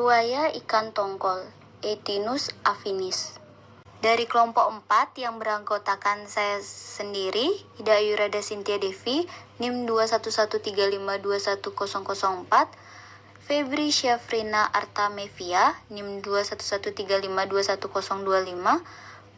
Ruaya ikan tongkol, Etinus affinis. Dari kelompok 4 yang beranggotakan saya sendiri, Ida Ayurada Cynthia Devi, NIM 21135210004, Febri Syafrina Artamevia, NIM 21135210025,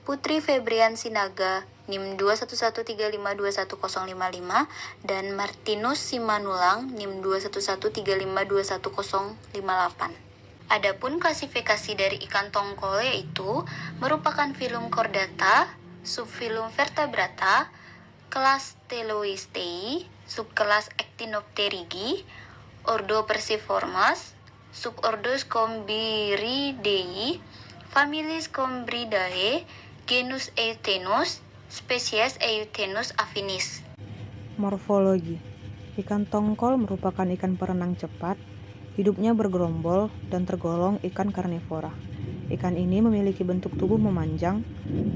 Putri Febrian Sinaga, NIM 21135210055, dan Martinus Simanulang, NIM 21135210058. Adapun klasifikasi dari ikan tongkol yaitu merupakan filum Chordata, subfilum Vertebrata, kelas Teloistei, subkelas Actinopterygii, ordo Perciformes, subordo Scombiridae, familis Scombridae, genus Euthenus, spesies Euthenus affinis. Morfologi. Ikan tongkol merupakan ikan perenang cepat. Hidupnya bergerombol dan tergolong ikan karnivora. Ikan ini memiliki bentuk tubuh memanjang,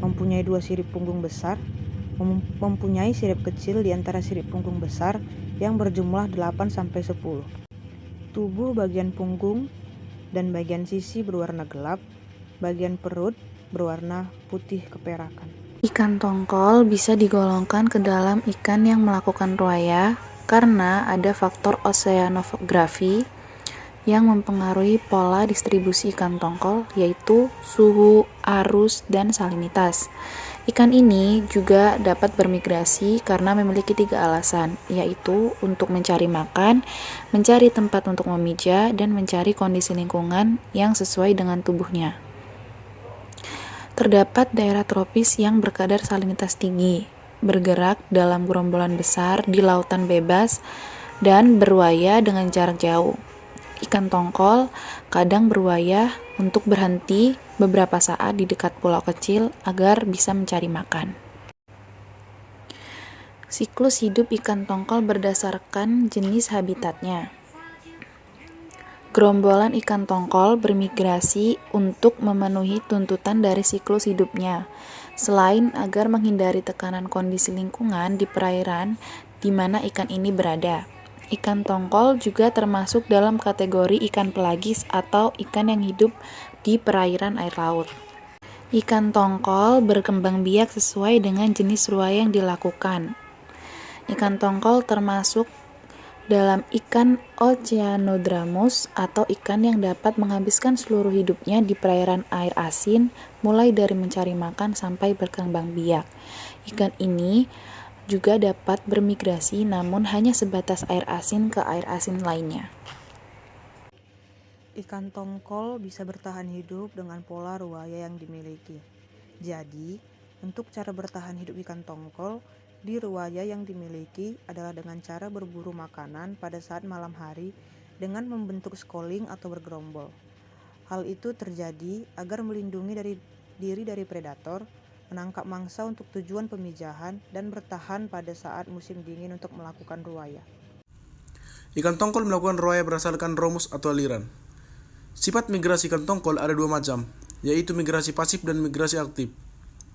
mempunyai 2 sirip punggung besar, mempunyai sirip kecil di antara sirip punggung besar yang berjumlah 8-10. Tubuh bagian punggung dan bagian sisi berwarna gelap, bagian perut berwarna putih keperakan. Ikan tongkol bisa digolongkan ke dalam ikan yang melakukan ruaya karena ada faktor oceanografi yang mempengaruhi pola distribusi ikan tongkol, yaitu suhu, arus, dan salinitas. Ikan ini juga dapat bermigrasi karena memiliki 3 alasan, yaitu untuk mencari makan, mencari tempat untuk memijah, dan mencari kondisi lingkungan yang sesuai dengan tubuhnya. Terdapat daerah tropis yang berkadar salinitas tinggi, bergerak dalam gerombolan besar di lautan bebas, dan berruaya dengan jarak jauh. Ikan tongkol kadang berruaya untuk berhenti beberapa saat di dekat pulau kecil agar bisa mencari makan. Siklus hidup ikan tongkol berdasarkan jenis habitatnya. Gerombolan ikan tongkol bermigrasi untuk memenuhi tuntutan dari siklus hidupnya, selain agar menghindari tekanan kondisi lingkungan di perairan di mana ikan ini berada. Ikan tongkol juga termasuk dalam kategori ikan pelagis atau ikan yang hidup di perairan air laut. Ikan tongkol berkembang biak sesuai dengan jenis ruaya yang dilakukan. Ikan tongkol termasuk dalam ikan Oceanodromous atau ikan yang dapat menghabiskan seluruh hidupnya di perairan air asin, mulai dari mencari makan sampai berkembang biak. Ikan ini juga dapat bermigrasi namun hanya sebatas air asin ke air asin lainnya. Ikan tongkol bisa bertahan hidup dengan pola ruaya yang dimiliki. Jadi, untuk cara bertahan hidup ikan tongkol di ruaya yang dimiliki adalah dengan cara berburu makanan pada saat malam hari dengan membentuk schooling atau bergerombol. Hal itu terjadi agar melindungi diri dari predator, menangkap mangsa untuk tujuan pemijahan, dan bertahan pada saat musim dingin untuk melakukan ruaya. Ikan tongkol melakukan ruaya berdasarkan rumus atau aliran. Sifat migrasi ikan tongkol ada 2 macam, yaitu migrasi pasif dan migrasi aktif.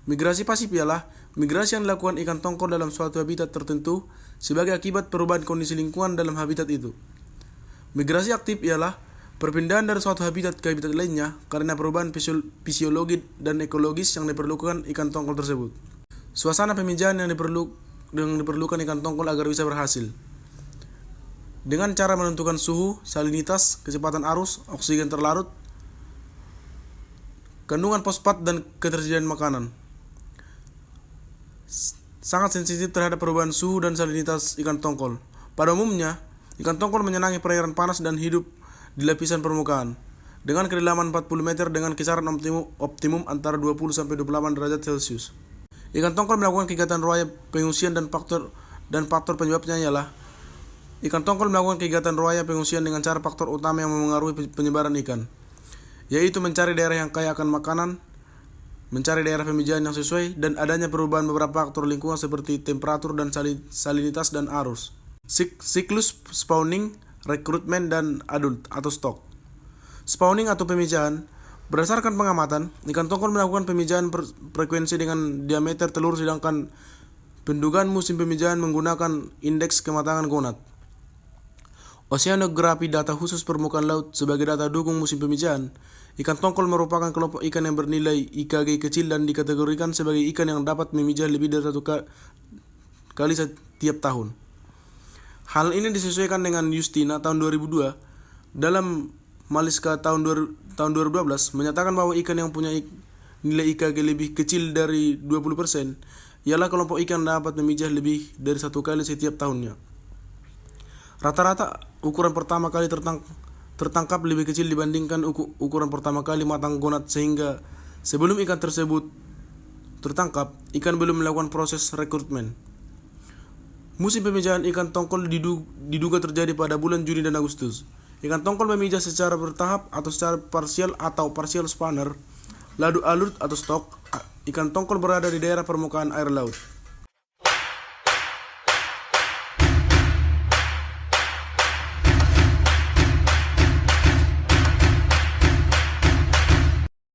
Migrasi pasif ialah migrasi yang dilakukan ikan tongkol dalam suatu habitat tertentu sebagai akibat perubahan kondisi lingkungan dalam habitat itu. Migrasi aktif ialah perpindahan dari suatu habitat ke habitat lainnya karena perubahan fisiologi dan ekologis yang diperlukan ikan tongkol tersebut. Suasana pemijahan yang diperlukan ikan tongkol agar bisa berhasil. Dengan cara menentukan suhu, salinitas, kecepatan arus, oksigen terlarut, kandungan fosfat, dan ketersediaan makanan. Sangat sensitif terhadap perubahan suhu dan salinitas ikan tongkol. Pada umumnya, ikan tongkol menyenangi perairan panas dan hidup di lapisan permukaan dengan kedalaman 40 meter dengan kisaran optimum antara 20-28 derajat Celcius. Ikan tongkol melakukan kegiatan ruaya pengungsian dan faktor penyebabnya ialah ikan tongkol melakukan kegiatan ruaya pengungsian dengan cara faktor utama yang memengaruhi penyebaran ikan, yaitu mencari daerah yang kaya akan makanan, mencari daerah pemijahan yang sesuai, dan adanya perubahan beberapa faktor lingkungan seperti temperatur dan salinitas dan arus. Siklus spawning, rekrutmen, dan adult atau stok. Spawning atau pemijahan. Berdasarkan pengamatan, ikan tongkol melakukan pemijahan frekuensi dengan diameter telur, sedangkan pendugaan musim pemijahan menggunakan indeks kematangan gonad. Oceanografi data khusus permukaan laut sebagai data dukung musim pemijahan. Ikan tongkol merupakan kelompok ikan yang bernilai IKG kecil dan dikategorikan sebagai ikan yang dapat memijah lebih dari satu kali setiap tahun. Hal ini disesuaikan dengan Justina tahun 2002 dalam Maliska tahun 2012 menyatakan bahwa ikan yang punya nilai IKG lebih kecil dari 20% ialah kelompok ikan yang dapat memijah lebih dari satu kali setiap tahunnya. Rata-rata ukuran pertama kali tertangkap lebih kecil dibandingkan ukuran pertama kali matang gonad, sehingga sebelum ikan tersebut tertangkap, ikan belum melakukan proses rekrutmen. Musim pemijahan ikan tongkol diduga terjadi pada bulan Juni dan Agustus. Ikan tongkol memijah secara bertahap atau secara parsial atau partial spawner, lalu alert atau stok. Ikan tongkol berada di daerah permukaan air laut.